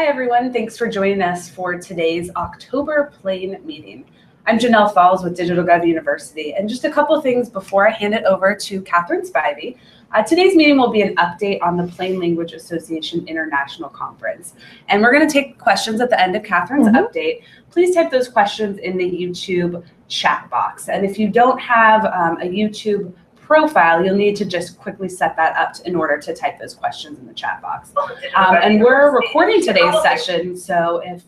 Hi everyone, thanks for joining us for today's October Plain meeting. I'm Janelle Falls with DigitalGov University, and just a couple things before I hand it over to Catherine Spivey. Today's meeting will be an update on the Plain Language Association International Conference, and we're going to take questions at the end of Catherine's update. Please type those questions in the YouTube chat box, and if you don't have a YouTube profile, you'll need to just quickly set that up in order to type those questions in the chat box. And we're recording today's session, so if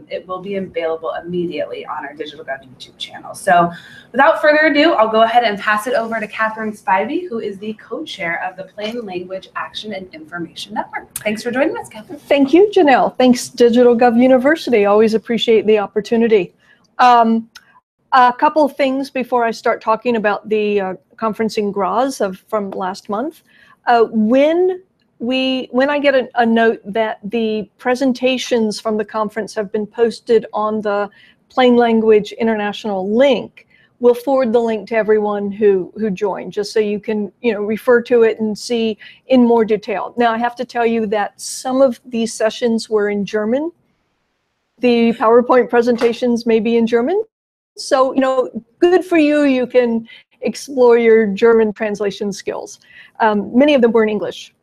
it will be available immediately on our DigitalGov YouTube channel. So without further ado, I'll go ahead and pass it over to Catherine Spivey, who is the co-chair of the Plain Language Action and Information Network. Thanks for joining us, Catherine. Thank you, Janelle. Thanks, DigitalGov University. Always appreciate the opportunity. A couple of things before I start talking about the conference in Graz from last month. When I get a note that the presentations from the conference have been posted on the Plain Language International link, we'll forward the link to everyone who joined, just so you can refer to it and see in more detail. Now, I have to tell you that some of these sessions were in German. The PowerPoint presentations may be in German. So, good for you. You can explore your German translation skills. Many of them were in English.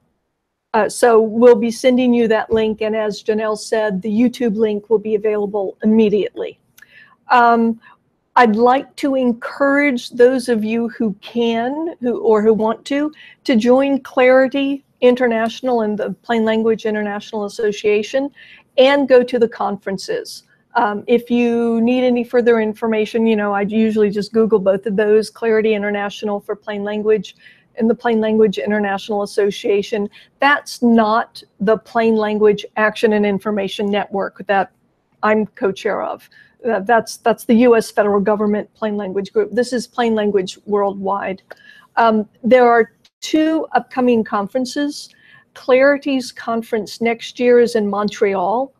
So we'll be sending you that link. And as Janelle said, the YouTube link will be available immediately. I'd like to encourage those of you who can or who want to join Clarity International and the Plain Language International Association and go to the conferences. If you need any further information, I'd usually just Google both of those, Clarity International for Plain Language and the Plain Language International Association. That's not the Plain Language Action and Information Network that I'm co-chair of. That's the US federal government Plain Language group. This is Plain Language worldwide. There are two upcoming conferences. Clarity's conference next year is in Montreal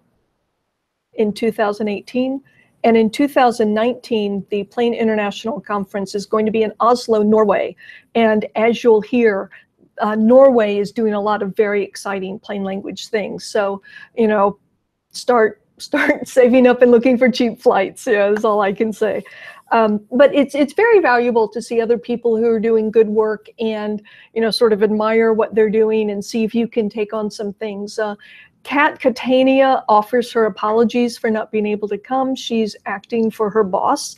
in 2018, and in 2019 the Plain International Conference is going to be in Oslo, Norway, and as you'll hear, Norway is doing a lot of very exciting plain language things. So start saving up and looking for cheap flights. That's all I can say. But it's very valuable to see other people who are doing good work and sort of admire what they're doing and see if you can take on some things. Kat Catania offers her apologies for not being able to come. She's acting for her boss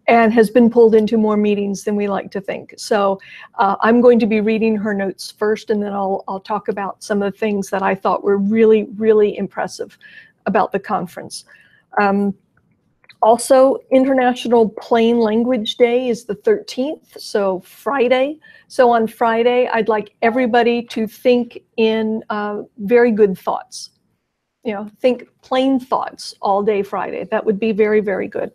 and has been pulled into more meetings than we like to think. So I'm going to be reading her notes first, and then I'll talk about some of the things that I thought were really, really impressive about the conference. Also, International Plain Language Day is the 13th, so Friday. So on Friday, I'd like everybody to think in very good thoughts. Think plain thoughts all day Friday. That would be very, very good.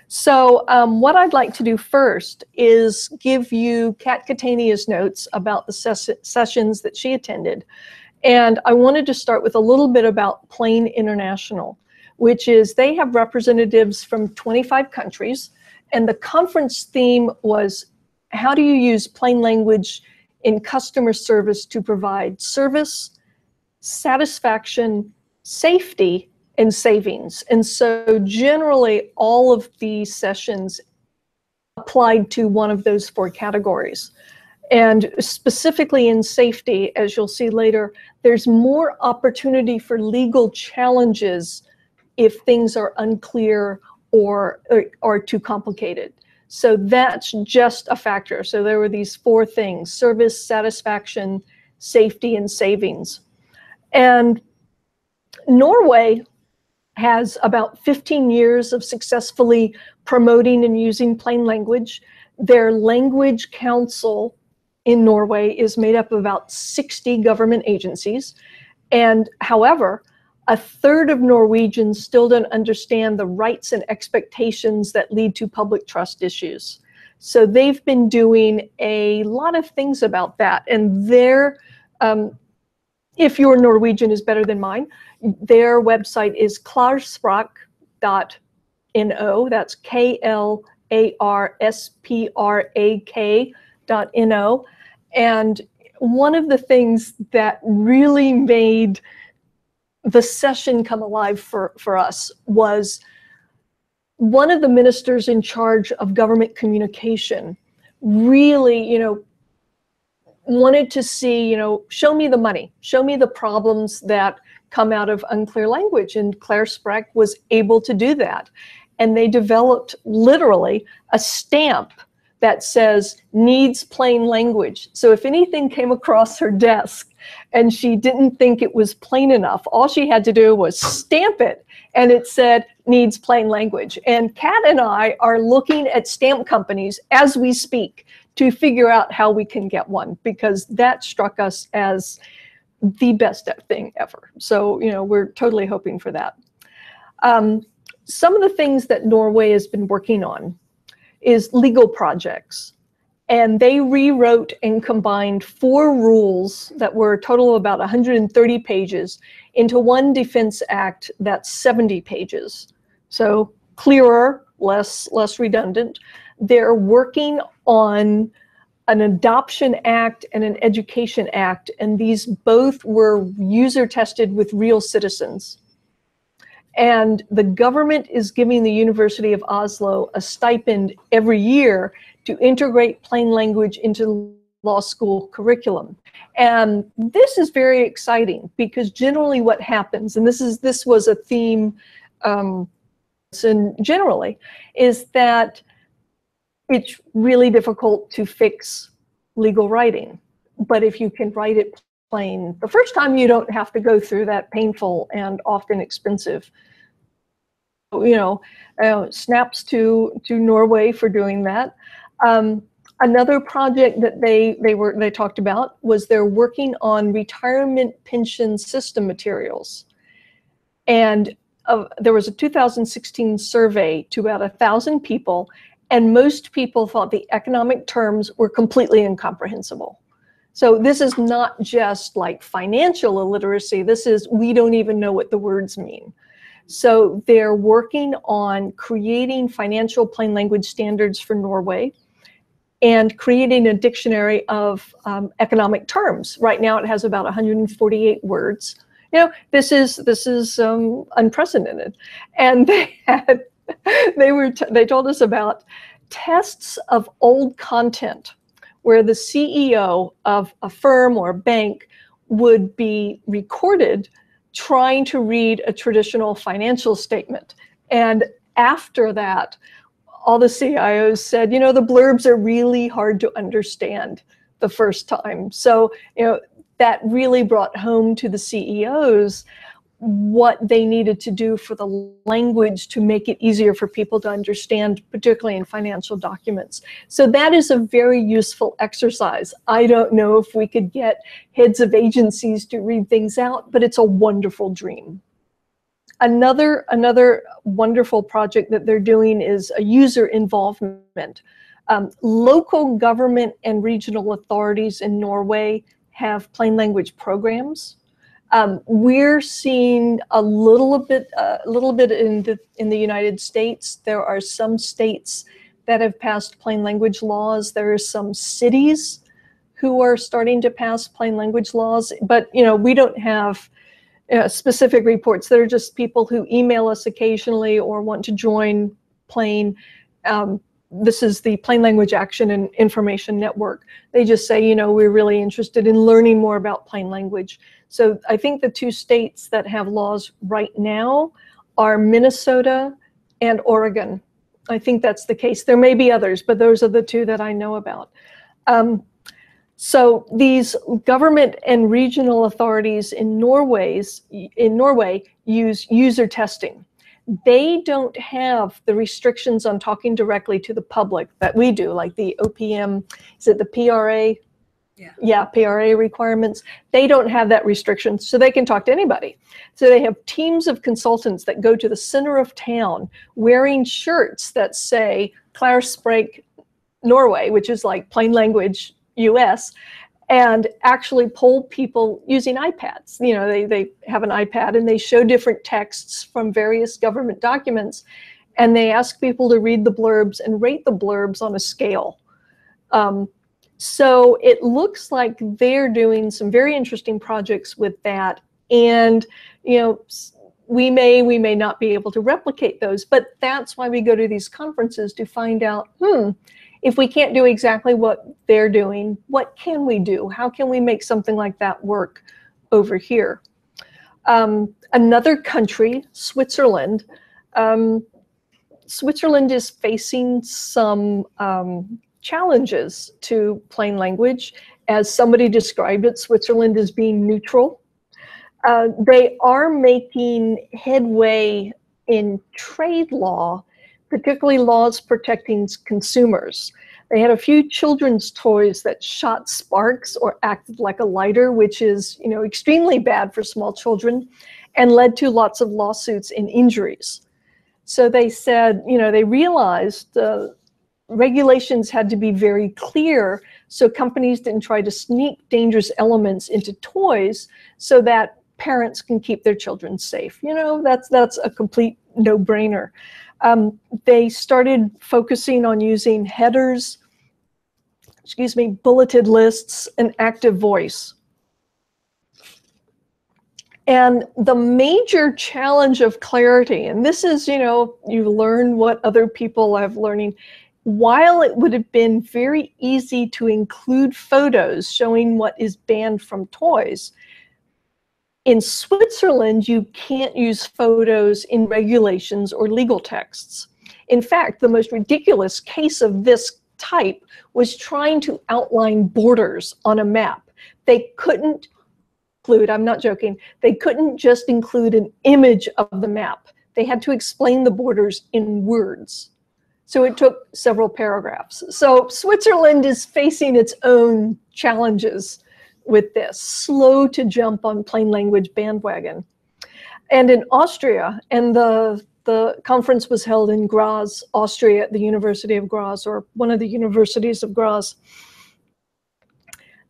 So what I'd like to do first is give you Kat Catania's notes about the sessions that she attended. And I wanted to start with a little bit about Plain International, which is they have representatives from 25 countries. And the conference theme was, how do you use plain language in customer service to provide service, satisfaction, safety, and savings? And so generally all of these sessions applied to one of those four categories. And specifically in safety, as you'll see later, there's more opportunity for legal challenges if things are unclear or too complicated. So that's just a factor. So there were these four things: service, satisfaction, safety, and savings. And Norway has about 15 years of successfully promoting and using plain language. Their language council in Norway is made up of about 60 government agencies. And however, a third of Norwegians still don't understand the rights and expectations that lead to public trust issues. So they've been doing a lot of things about that. And their, if your Norwegian is better than mine, their website is klarsprake.no. That's KLARSPRAK.no. And one of the things that really made the session come alive for us was one of the ministers in charge of government communication really, wanted to see, show me the money, show me the problems that come out of unclear language. And Claire Sprague was able to do that. And they developed literally a stamp that says needs plain language. So if anything came across her desk and she didn't think it was plain enough, all she had to do was stamp it and it said needs plain language. And Kat and I are looking at stamp companies as we speak to figure out how we can get one, because that struck us as the best thing ever. So, we're totally hoping for that. Some of the things that Norway has been working on is legal projects. And they rewrote and combined 4 rules that were a total of about 130 pages into one defense act that's 70 pages. So clearer, less redundant. They're working on an adoption act and an education act, and these both were user tested with real citizens. And the government is giving the University of Oslo a stipend every year to integrate plain language into law school curriculum. And this is very exciting, because generally what happens, and this was a theme generally, is that it's really difficult to fix legal writing. But if you can write it plain the first time, you don't have to go through that painful and often expensive. Snaps to Norway for doing that. Another project that they talked about was they're working on retirement pension system materials. And there was a 2016 survey to about 1,000 people, and most people thought the economic terms were completely incomprehensible. So this is not just like financial illiteracy. This is, we don't even know what the words mean. So they're working on creating financial plain language standards for Norway and creating a dictionary of economic terms. Right now it has about 148 words. This is unprecedented. And they told us about tests of old content, where the CEO of a firm or a bank would be recorded trying to read a traditional financial statement. And after that, all the CIOs said, the blurbs are really hard to understand the first time. So, that really brought home to the CEOs what they needed to do for the language to make it easier for people to understand, particularly in financial documents. So that is a very useful exercise. I don't know if we could get heads of agencies to read things out, but it's a wonderful dream. Another wonderful project that they're doing is a user involvement. Local government and regional authorities in Norway have plain language programs. We're seeing a little bit in the United States. There are some states that have passed plain language laws. There are some cities who are starting to pass plain language laws, but we don't have specific reports. They're just people who email us occasionally or want to join plain. This is the Plain Language Action and Information Network. They just say, we're really interested in learning more about plain language. So I think the 2 states that have laws right now are Minnesota and Oregon. I think that's the case. There may be others, but those are the 2 that I know about. So these government and regional authorities in Norway use user testing. They don't have the restrictions on talking directly to the public that we do, like the OPM, is it the PRA? Yeah, PRA requirements. They don't have that restriction, so they can talk to anybody. So they have teams of consultants that go to the center of town wearing shirts that say Claire Sprague Norway, which is like plain language US, and actually poll people using iPads. They have an iPad and they show different texts from various government documents, and they ask people to read the blurbs and rate the blurbs on a scale. So it looks like they're doing some very interesting projects with that And, we may not be able to replicate those, but that's why we go to these conferences, to find out, if we can't do exactly what they're doing, what can we do? How can we make something like that work over here? Another country, Switzerland. Switzerland is facing some challenges to plain language. As somebody described it, Switzerland is being neutral. They are making headway in trade law, particularly laws protecting consumers. They had a few children's toys that shot sparks or acted like a lighter, which is, extremely bad for small children, and led to lots of lawsuits and injuries. So they said, they realized regulations had to be very clear so companies didn't try to sneak dangerous elements into toys so that parents can keep their children safe. That's a complete no-brainer. They started focusing on using headers, bulleted lists, and active voice. And the major challenge of clarity, and this is, you learn what other people have learning. While it would have been very easy to include photos showing what is banned from toys, in Switzerland, you can't use photos in regulations or legal texts. In fact, the most ridiculous case of this type was trying to outline borders on a map. They couldn't include, I'm not joking, they couldn't just include an image of the map. They had to explain the borders in words. So it took several paragraphs. So Switzerland is facing its own challenges with this, slow to jump on plain language bandwagon. And in Austria, and the conference was held in Graz, Austria, at the University of Graz, or one of the universities of Graz.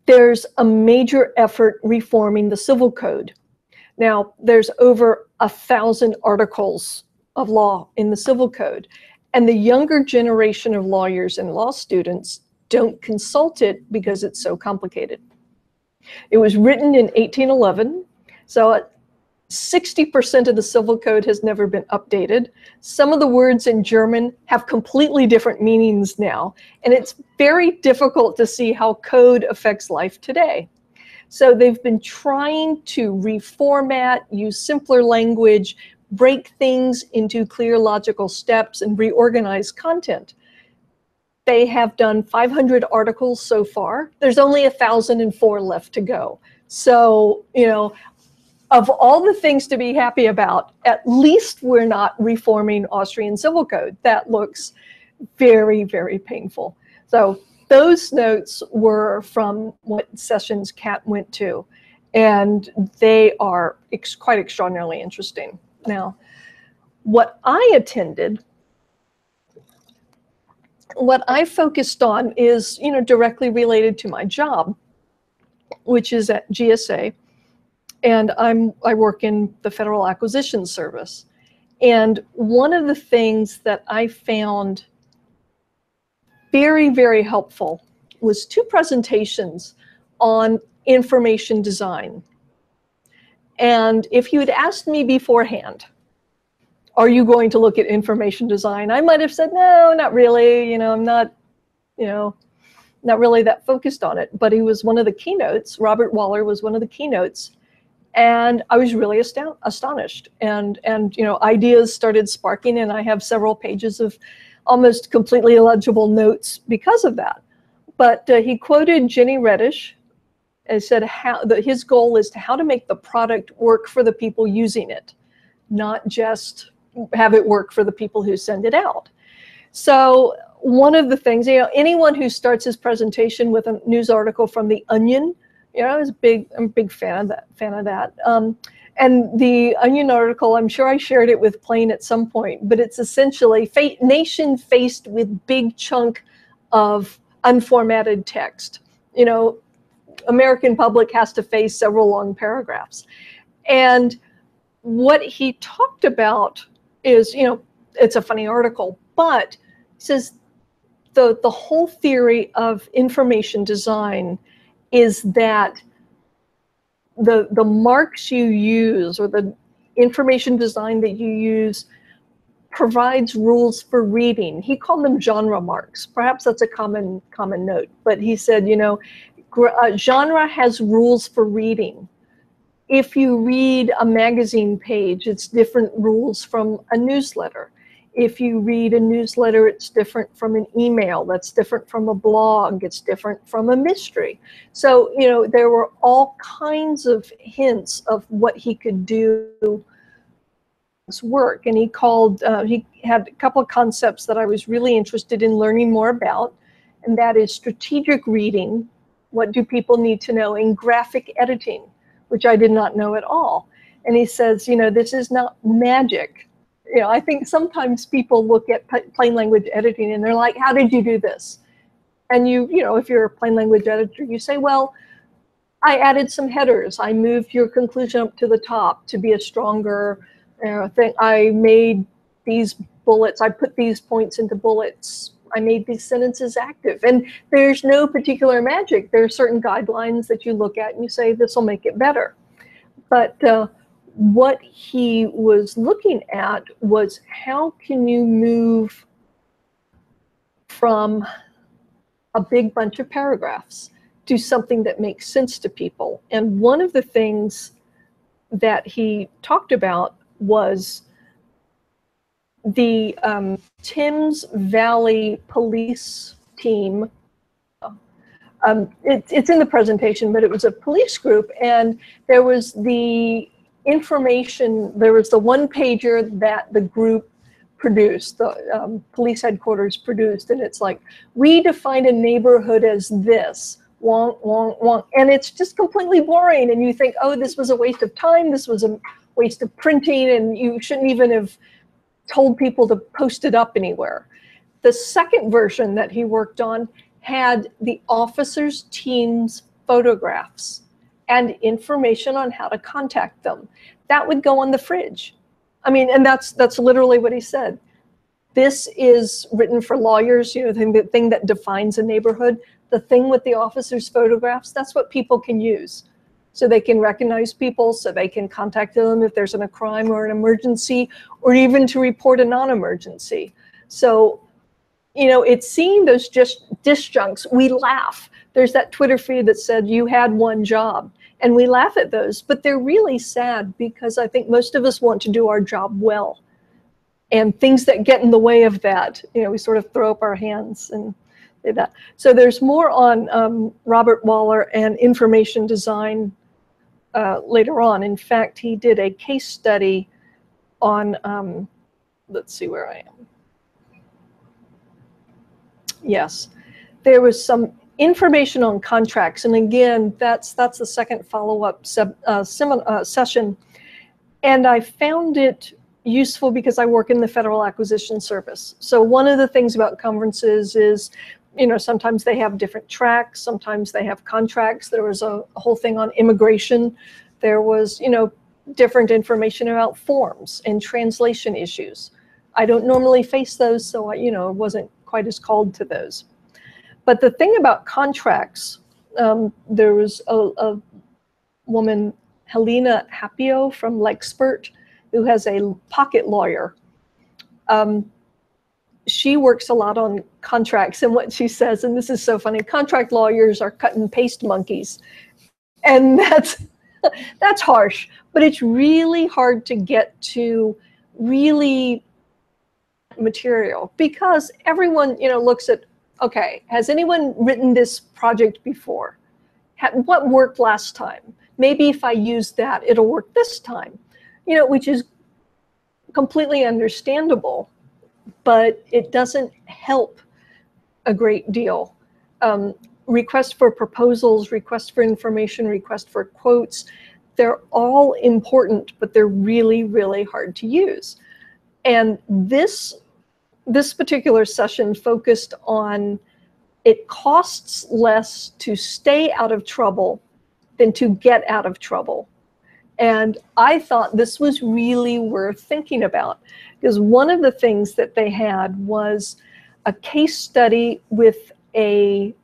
There's a major effort reforming the civil code. Now, there's over 1,000 articles of law in the civil code, and the younger generation of lawyers and law students don't consult it because it's so complicated. It was written in 1811, so 60% of the civil code has never been updated. Some of the words in German have completely different meanings now, and it's very difficult to see how code affects life today. So they've been trying to reformat, use simpler language, break things into clear logical steps, and reorganize content. They have done 500 articles so far. There's only 1,004 left to go. So, of all the things to be happy about, at least we're not reforming Austrian civil code. That looks very, very painful. So those notes were from what sessions Kat went to, and they are quite extraordinarily interesting. Now, what I attended, what I focused on is, directly related to my job, which is at GSA. And I work in the Federal Acquisition Service. And one of the things that I found very, very helpful was 2 presentations on information design. And if you had asked me beforehand, are you going to look at information design? I might have said, no, not really. I'm not really that focused on it. But he was one of the keynotes. Robert Waller was one of the keynotes. And I was really astonished, and ideas started sparking, and I have several pages of almost completely illegible notes because of that. But he quoted Jenny Reddish and said his goal is how to make the product work for the people using it, not just have it work for the people who send it out. So one of the things, anyone who starts his presentation with a news article from The Onion, I'm a big fan of that. And the Onion article, I'm sure I shared it with Plain at some point, but it's essentially nation faced with big chunk of unformatted text. American public has to face several long paragraphs. And what he talked about is, it's a funny article, but he says the whole theory of information design is that the marks you use or the information design that you use provides rules for reading. He called them genre marks. Perhaps that's a common note, but he said, you know, genre has rules for reading. If you read a magazine page, it's different rules from a newsletter. If you read a newsletter, it's different from an email. That's different from a blog. It's different from a mystery. So, you know, there were all kinds of hints of what he could do work, and he had a couple of concepts that I was really interested in learning more about, and that is strategic reading, what do people need to know, and graphic editing, which I did not know at all. And he says, you know, this is not magic. You know, I think sometimes people look at plain language editing and they're like, how did you do this? And you know, if you're a plain language editor, you say, well, I added some headers. I moved your conclusion up to the top to be a stronger thing. I made these bullets. I put these points into bullets. I made these sentences active. And there's no particular magic. There are certain guidelines that you look at and you say, this will make it better. But what he was looking at was, how can you move from a big bunch of paragraphs to something that makes sense to people? And one of the things that he talked about was the Thames Valley police team. It's in the presentation, but it was a police group, and there was the information, there was the one pager that the group produced, the police headquarters produced, and it's like, we define a neighborhood as this, wonk, wonk, wonk, and it's just completely boring, and you think, oh, this was a waste of time, this was a waste of printing, and you shouldn't even have told people to post it up anywhere. The second version that he worked on had the officers' team's photographs and information on how to contact them. That would go on the fridge. I mean, and that's literally what he said. This is written for lawyers, you know, the thing that defines a neighborhood. The thing with the officers' photographs, that's what people can use. So they can recognize people, so they can contact them if there's a crime or an emergency, or even to report a non-emergency. So, you know, it's seeing those just disjuncts. We laugh. There's that Twitter feed that said you had one job, and we laugh at those, but they're really sad, because I think most of us want to do our job well. And things that get in the way of that, you know, we sort of throw up our hands and say that. So there's more on Robert Waller and information design later on. In fact, he did a case study on, let's see where I am. Yes, there was some information on contracts, and again, that's the second follow-up session, and I found it useful because I work in the Federal Acquisition Service. So one of the things about conferences is, you know, sometimes they have different tracks, sometimes they have contracts. There was a whole thing on immigration. There was, you know, different information about forms and translation issues. I don't normally face those, so I, you know, wasn't quite as called to those. But the thing about contracts, there was a woman, Helena Hapio from Lexpert, who has a pocket lawyer. She works a lot on contracts, and what she says, and this is so funny, contract lawyers are cut and paste monkeys. And that's harsh, but it's really hard to get to really material, because everyone, you know, looks at, okay, has anyone written this project before? What worked last time? Maybe if I use that, it'll work this time, you know, which is completely understandable, but it doesn't help a great deal. Request for proposals, request for information, request for quotes, they're all important, but they're really, really hard to use. And this particular session focused on, it costs less to stay out of trouble than to get out of trouble. And I thought this was really worth thinking about, because one of the things that they had was a case study with a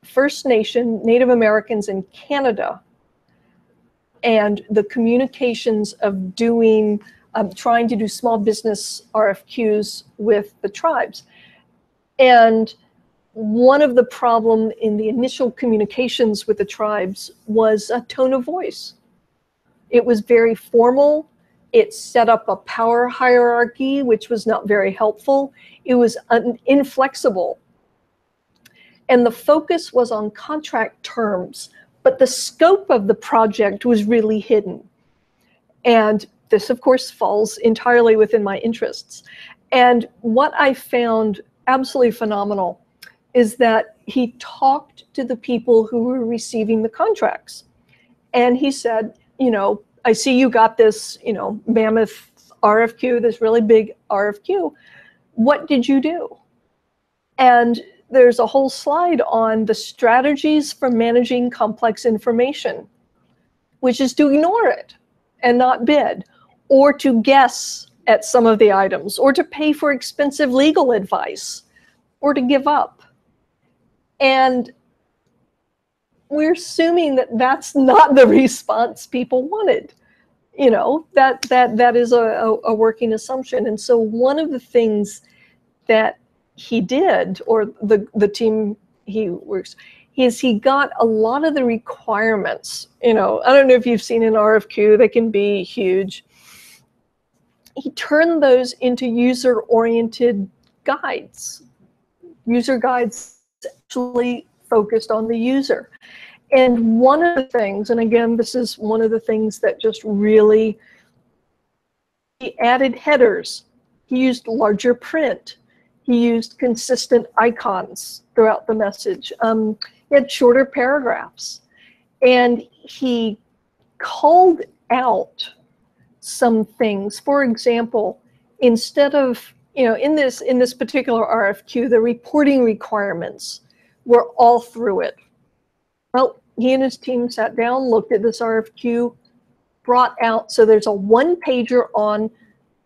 First Nation, Native Americans in Canada, and the communications of doing, trying to do small business RFQs with the tribes. And one of the problem in the initial communications with the tribes was a tone of voice. It was very formal. It set up a power hierarchy, which was not very helpful. It was inflexible. And the focus was on contract terms, but the scope of the project was really hidden. And this, of course, falls entirely within my interests. And what I found absolutely phenomenal is that he talked to the people who were receiving the contracts. And he said, you know, I see you got this, you know, mammoth RFQ, this really big RFQ. What did you do? And there's a whole slide on the strategies for managing complex information, which is to ignore it and not bid, or to guess at some of the items, or to pay for expensive legal advice, or to give up. And we're assuming that that's not the response people wanted. You know, that is a working assumption. And so one of the things that he did, or the team he works, is he got a lot of the requirements. You know, I don't know if you've seen an RFQ, they can be huge. He turned those into user-oriented guides. User guides actually focused on the user. And one of the things, and again, this is one of the things that just really, he added headers. He used larger print. He used consistent icons throughout the message. He had shorter paragraphs. And he called out some things. For example, instead of, you know, in this particular RFQ, the reporting requirements were all through it. Well, he and his team sat down, looked at this RFQ, brought out, so there's a one-pager on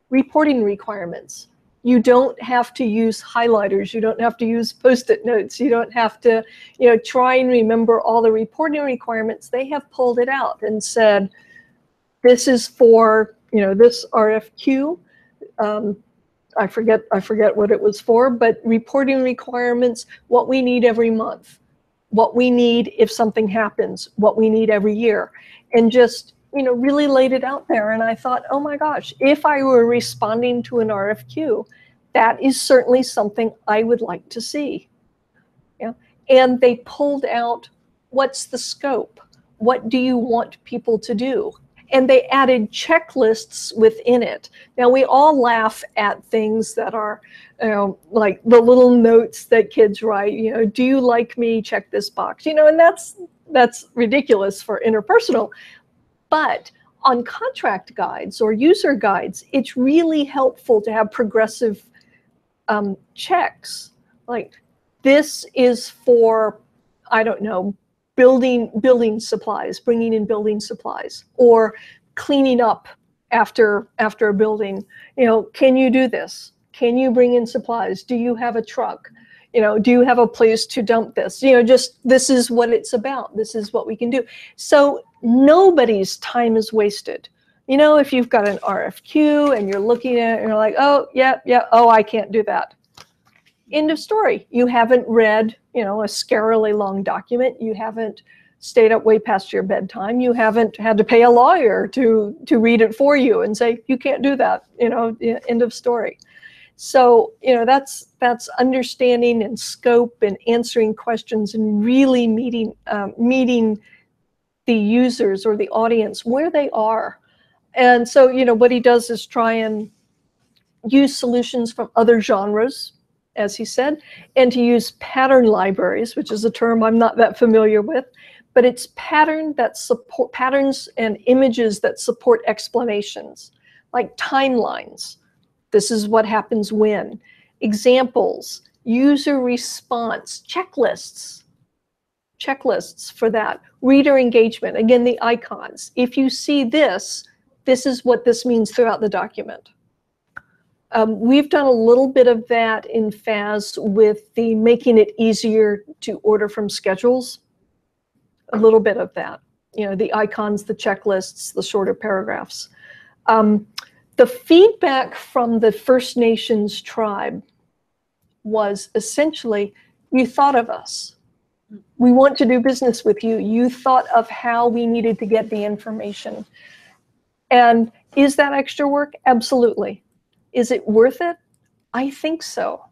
reporting requirements. You don't have to use highlighters. You don't have to use Post-it notes. You don't have to, you know, try and remember all the reporting requirements. They have pulled it out and said, this is for, you know, this RFQ. I forget what it was for, but reporting requirements, what we need every month, what we need if something happens, what we need every year, and just, you know, really laid it out there. And I thought, oh my gosh, if I were responding to an RFQ, that is certainly something I would like to see. Yeah. And they pulled out, what's the scope? What do you want people to do? And they added checklists within it. Now, we all laugh at things that are, you know, like the little notes that kids write, you know, do you like me? Check this box, you know, and that's ridiculous for interpersonal. But on contract guides or user guides, it's really helpful to have progressive checks. Like, this is for, I don't know, building supplies, bringing in building supplies, or cleaning up after a building. You know, can you do this? Can you bring in supplies? Do you have a truck? You know, do you have a place to dump this? You know, just, this is what it's about. This is what we can do. So nobody's time is wasted. You know, if you've got an RFQ and you're looking at it and you're like, oh, yeah, oh, I can't do that. End of story. You haven't read, you know, a scarily long document. You haven't stayed up way past your bedtime. You haven't had to pay a lawyer to read it for you and say, you can't do that, you know, end of story. So, you know, that's understanding and scope and answering questions and really meeting the users or the audience where they are. And so, you know, what he does is try and use solutions from other genres, as he said, and to use pattern libraries, which is a term I'm not that familiar with, but it's patterns and images that support explanations, like timelines. This is what happens when. Examples, user response, checklists for that. Reader engagement, again, the icons. If you see this, this is what this means throughout the document. We've done a little bit of that in FAS with the making it easier to order from schedules, a little bit of that. the icons, the checklists, the shorter paragraphs. The feedback from the First Nations tribe was essentially, you thought of us. We want to do business with you. You thought of how we needed to get the information. And is that extra work? Absolutely. Is it worth it? I think so.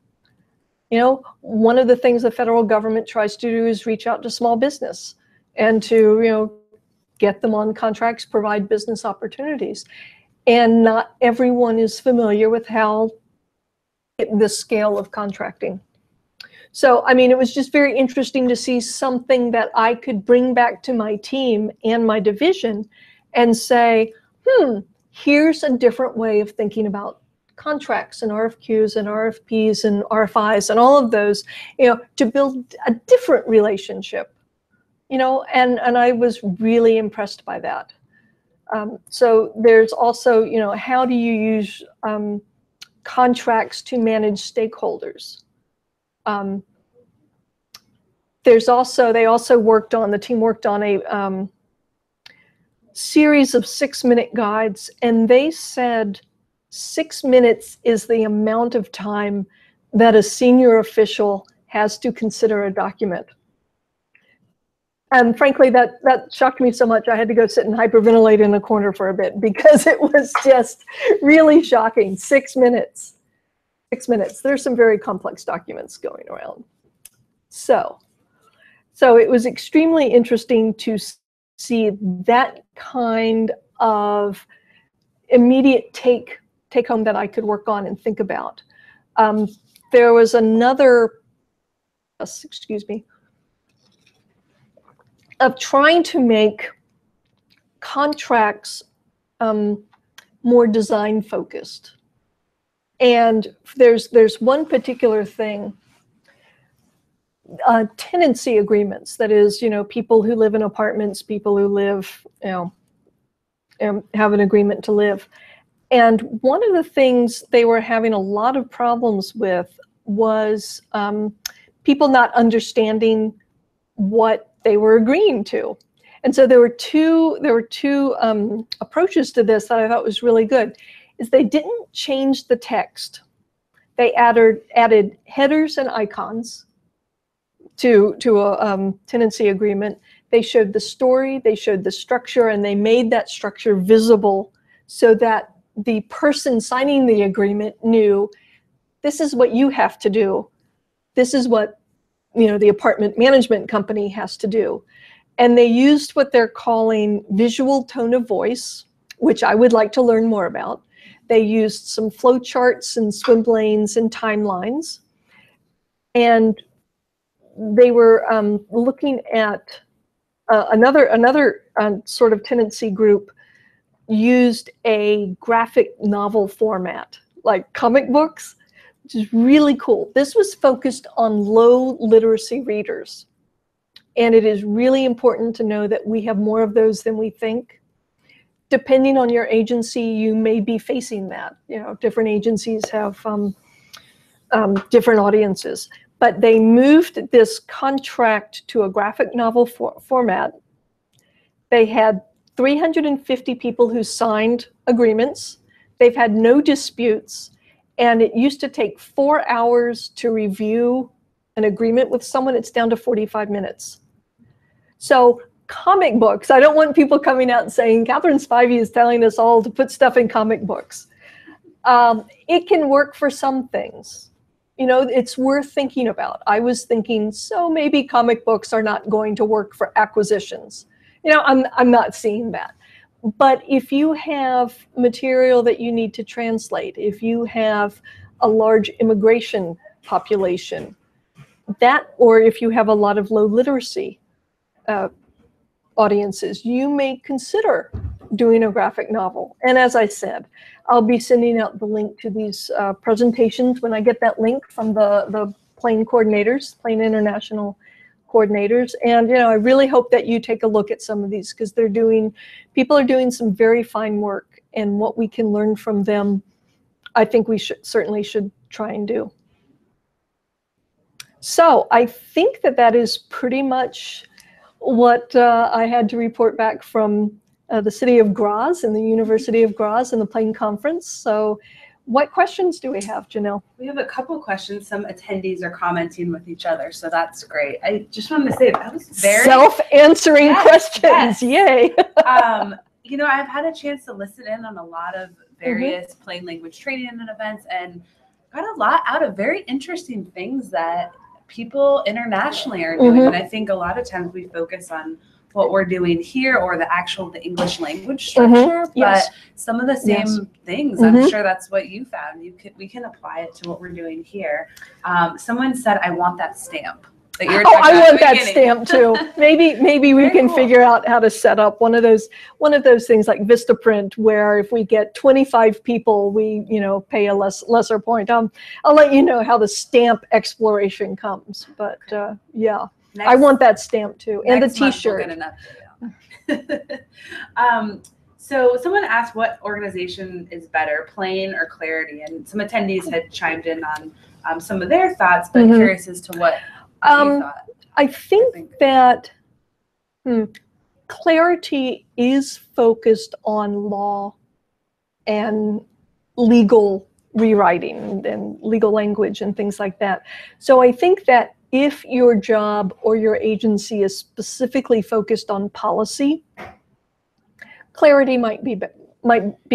One of the things the federal government tries to do is reach out to small business and to, get them on contracts, provide business opportunities. And not everyone is familiar with the scale of contracting. So, it was just very interesting to see something that I could bring back to my team and my division and say, here's a different way of thinking about contracts and RFQs and RFPs and RFIs and all of those, to build a different relationship, and I was really impressed by that. So there's also, how do you use contracts to manage stakeholders? The team worked on a series of 6-minute guides, and they said 6 minutes is the amount of time that a senior official has to consider a document. And frankly, that shocked me so much, I had to go sit and hyperventilate in a corner for a bit because it was just really shocking. 6 minutes. 6 minutes. There's some very complex documents going around. So it was extremely interesting to see that kind of immediate take home that I could work on and think about. There was another, of trying to make contracts more design focused. And there's one particular thing, tenancy agreements, that is, people who live in apartments, people who live, have an agreement to live. And one of the things they were having a lot of problems with was people not understanding what they were agreeing to. And so there were two approaches to this that I thought was really good. Is they didn't change the text. They added headers and icons to a tenancy agreement. They showed the story, they showed the structure, and they made that structure visible so that the person signing the agreement knew, this is what you have to do. This is what the apartment management company has to do. And they used what they're calling visual tone of voice, which I would like to learn more about. They used some flow charts and swim lanes and timelines. And they were looking at another sort of tenancy group used a graphic novel format, like comic books, which is really cool. This was focused on low literacy readers. And it is really important to know that we have more of those than we think. Depending on your agency, you may be facing that. Different agencies have different audiences. But they moved this contract to a graphic novel format. They had 350 people who signed agreements. They've had no disputes. And it used to take 4 hours to review an agreement with someone. It's down to 45 minutes. So comic books, I don't want people coming out and saying, Catherine Spivey is telling us all to put stuff in comic books. It can work for some things. It's worth thinking about. I was thinking, so maybe comic books are not going to work for acquisitions. I'm not seeing that. But if you have material that you need to translate, if you have a large immigration population, or if you have a lot of low literacy audiences, you may consider doing a graphic novel. And as I said, I'll be sending out the link to these presentations when I get that link from the Plain coordinators, Plain International coordinators. And I really hope that you take a look at some of these, because people are doing some very fine work, and what we can learn from them, I think we certainly should try and do. So I think that is pretty much what I had to report back from the city of Graz and the University of Graz and the Plain Conference. So what questions do we have, Janelle? We have a couple questions. Some attendees are commenting with each other, so that's great. I just wanted to say that was very self-answering questions. Yes. Yay. You know, I've had a chance to listen in on a lot of various plain language training and events, and got a lot out of very interesting things that people internationally are doing. And I think a lot of times we focus on what we're doing here or the English language structure, but some of the same things, I'm sure that's what you found. We can apply it to what we're doing here. Someone said, I want that stamp. That you were talking about I want that stamp too. Maybe we can figure out how to set up one of those things like Vistaprint, where if we get 25 people, we pay a lesser point. I'll let you know how the stamp exploration comes. But yeah. I want that stamp too, and the T-shirt. So someone asked what organization is better, Plain or Clarity, and some attendees had chimed in on some of their thoughts, but curious as to what you thought. I think that Clarity is focused on law and legal rewriting and legal language and things like that. So I think that if your job or your agency is specifically focused on policy, Clarity might be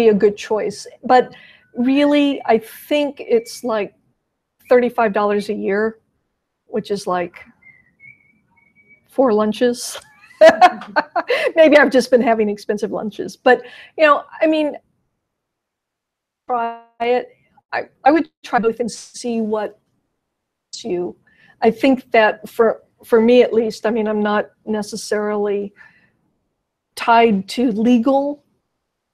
a good choice. But really, I think it's like $35 a year, which is like 4 lunches. Maybe I've just been having expensive lunches. But, I mean, try it. I would try both and see what you. I think that for me at least, I mean, I'm not necessarily tied to legal,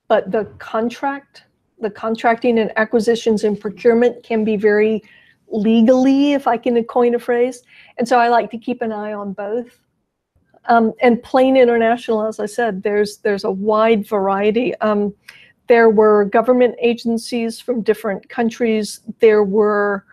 but the contracting and acquisitions and procurement can be very legally, if I can coin a phrase. And so I like to keep an eye on both. And Plain International, as I said, there's a wide variety. There were government agencies from different countries. There were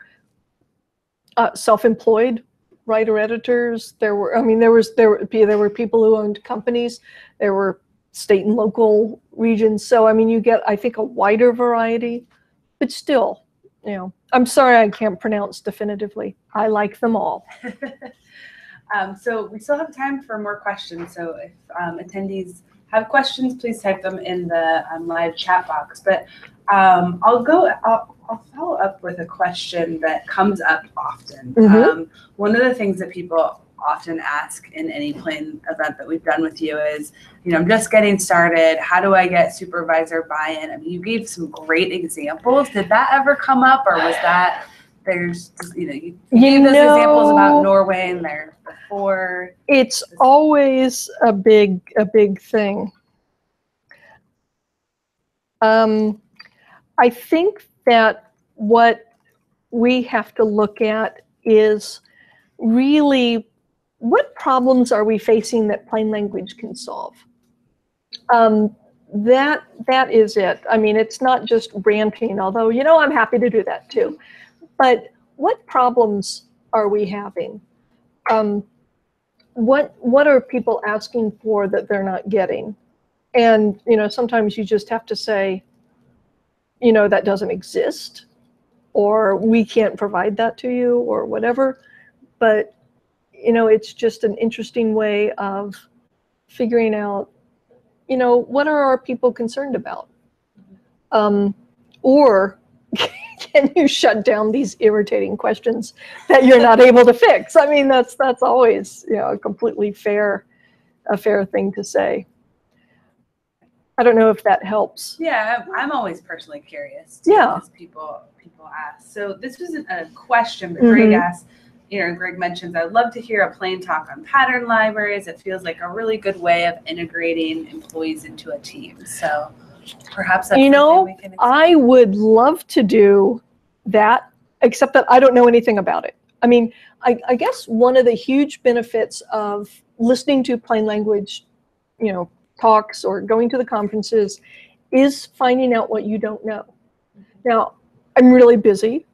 self-employed writer editors. There were people who owned companies. There were state and local regions. So I mean, you get, I think, a wider variety, but still, I'm sorry I can't pronounce definitively. I like them all. So we still have time for more questions. So if attendees have questions, please type them in the live chat box. But I'll follow up with a question that comes up often. One of the things that people often ask in any Plain event that we've done with you is, I'm just getting started. How do I get supervisor buy-in? I mean, you gave some great examples. Did that ever come up, or was that there's you gave those examples about Norway and there before? It's always a big thing. I think that what we have to look at is really what problems are we facing that plain language can solve. That is it. I mean, it's not just ranting, although I'm happy to do that too. But what problems are we having? What are people asking for that they're not getting? And sometimes you just have to say, that doesn't exist, or we can't provide that to you, or whatever. But it's just an interesting way of figuring out, what are our people concerned about? Or can you shut down these irritating questions that you're not able to fix? I mean, that's always a completely fair thing to say. I don't know if that helps. Yeah, I'm always personally curious too, because people ask. So this wasn't a question, but Greg asked, Greg mentions, I'd love to hear a Plain talk on pattern libraries. It feels like a really good way of integrating employees into a team. So perhaps that's something we can explore. I would love to do that, except that I don't know anything about it. I mean, I guess one of the huge benefits of listening to plain language, talks or going to the conferences is finding out what you don't know. Now, I'm really busy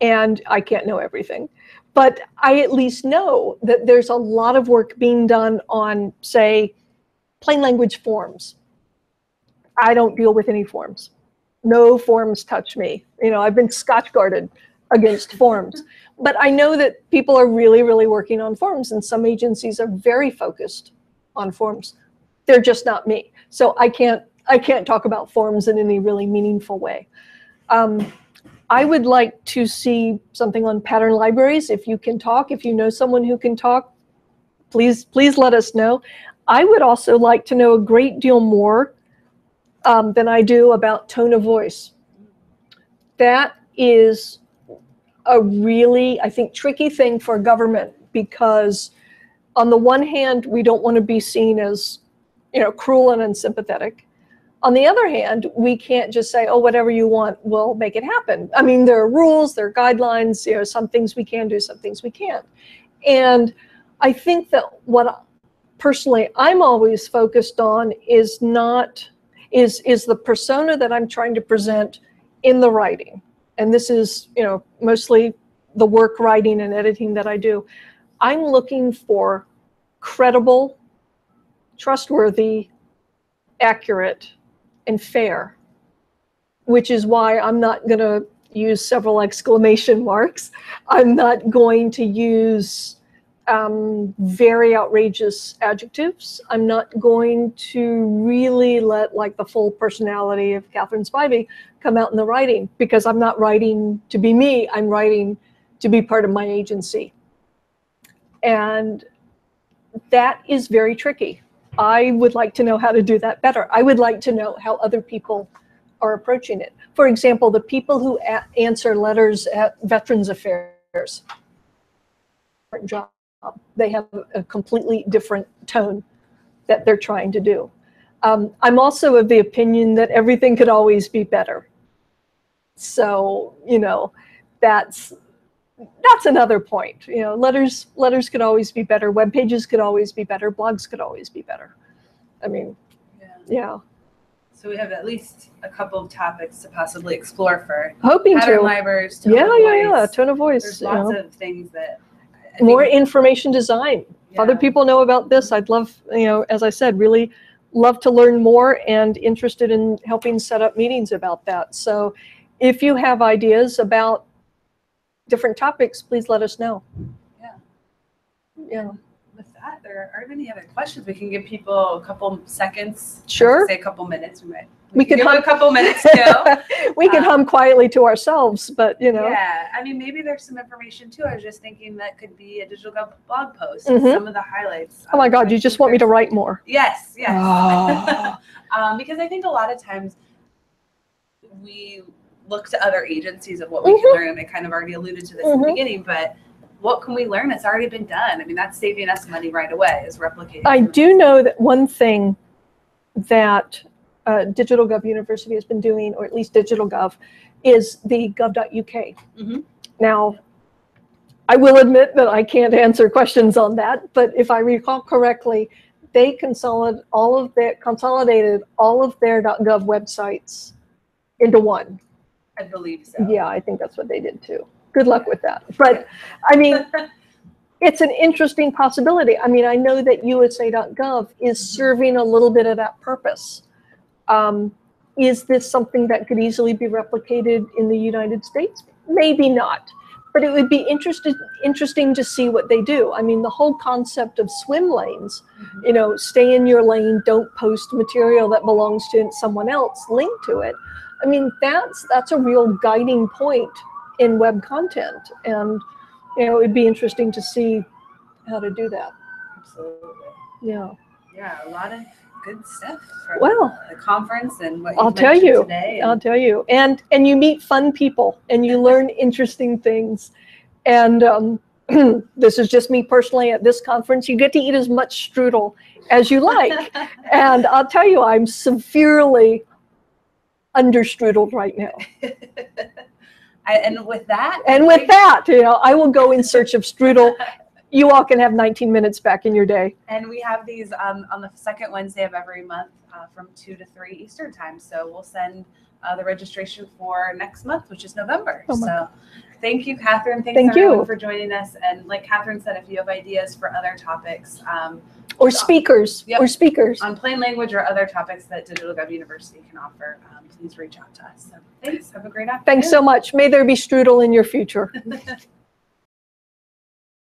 and I can't know everything, But I at least know that there's a lot of work being done on, say, plain language forms. I don't deal with any forms. No forms touch me. I've been Scotch guarded against forms. But I know that people are really, really working on forms, and some agencies are very focused on forms. They're just not me. So I can't talk about forms in any really meaningful way. I would like to see something on pattern libraries. If you can talk, if you know someone who can talk, please let us know. I would also like to know a great deal more than I do about tone of voice. That is a really, I think, tricky thing for government, because on the one hand, we don't want to be seen as, cruel and unsympathetic. On the other hand, we can't just say, oh, whatever you want, we'll make it happen. I mean, there are rules, there are guidelines, some things we can do, some things we can't. And I think that what personally I'm always focused on is the persona that I'm trying to present in the writing. And this is, mostly the work writing and editing that I do. I'm looking for credible, trustworthy, accurate, and fair, which is why I'm not going to use several exclamation marks. I'm not going to use very outrageous adjectives. I'm not going to really let the full personality of Catherine Spivey come out in the writing, because I'm not writing to be me. I'm writing to be part of my agency. And that is very tricky. I would like to know how to do that better. I would like to know how other people are approaching it. For example, the people who answer letters at Veterans Affairs, job. They have a completely different tone that they're trying to do. I'm also of the opinion that everything could always be better. So, that's another point. Letters could always be better. Web pages could always be better. Blogs could always be better. I mean, yeah. So we have at least a couple of topics to possibly explore for pattern libraries, tone of voice. Tone of voice. There's lots of things that more information design. If other people know about this, I'd love, as I said, really love to learn more, and interested in helping set up meetings about that. So if you have ideas about different topics, please let us know. Yeah. With that, there aren't any other questions. We can give people a couple seconds. Sure. Say a couple minutes. We could give them a couple minutes too. We could hum quietly to ourselves, but Yeah, I mean, maybe there's some information too. I was just thinking that could be a DigitalGov blog post. Some of the highlights. Oh my God, you just want me to write more? Yes. Oh. Because I think a lot of times we look to other agencies of what we can learn, and I kind of already alluded to this in the beginning, but what can we learn? It's already been done. I mean, that's saving us money right away, is replicating. I do know that one thing that DigitalGov University has been doing, or at least DigitalGov, is the gov.uk. Now, I will admit that I can't answer questions on that, but if I recall correctly, they consolidated all of their .gov websites into one. I believe so. Yeah, I think that's what they did too. Good luck with that. But I mean, it's an interesting possibility. I mean, I know that USA.gov is serving a little bit of that purpose. Is this something that could easily be replicated in the United States? Maybe not, but it would be interesting to see what they do. I mean, the whole concept of swim lanes, stay in your lane, don't post material that belongs to someone else, link to it. I mean, that's a real guiding point in web content, and it would be interesting to see how to do that. Absolutely. Yeah, a lot of good stuff from the conference and what I'll tell you today. I'll tell you, and you meet fun people, and you learn interesting things, and this is just me personally. At this conference, you get to eat as much strudel as you like, and I'll tell you, I'm severely understrudeled right now. And with that, I will go in search of strudel. You all can have 19 minutes back in your day. And we have these on the second Wednesday of every month from 2 to 3 Eastern time. So we'll send the registration for next month, which is November. Oh my so thank you, Catherine. Thanks Thank everyone you. for joining us. And like Catherine said, if you have ideas for other topics, or speakers, yep, or speakers on plain language or other topics that DigitalGov University can offer, please reach out to us. So thanks. Have a great afternoon. Thanks so much. May there be strudel in your future.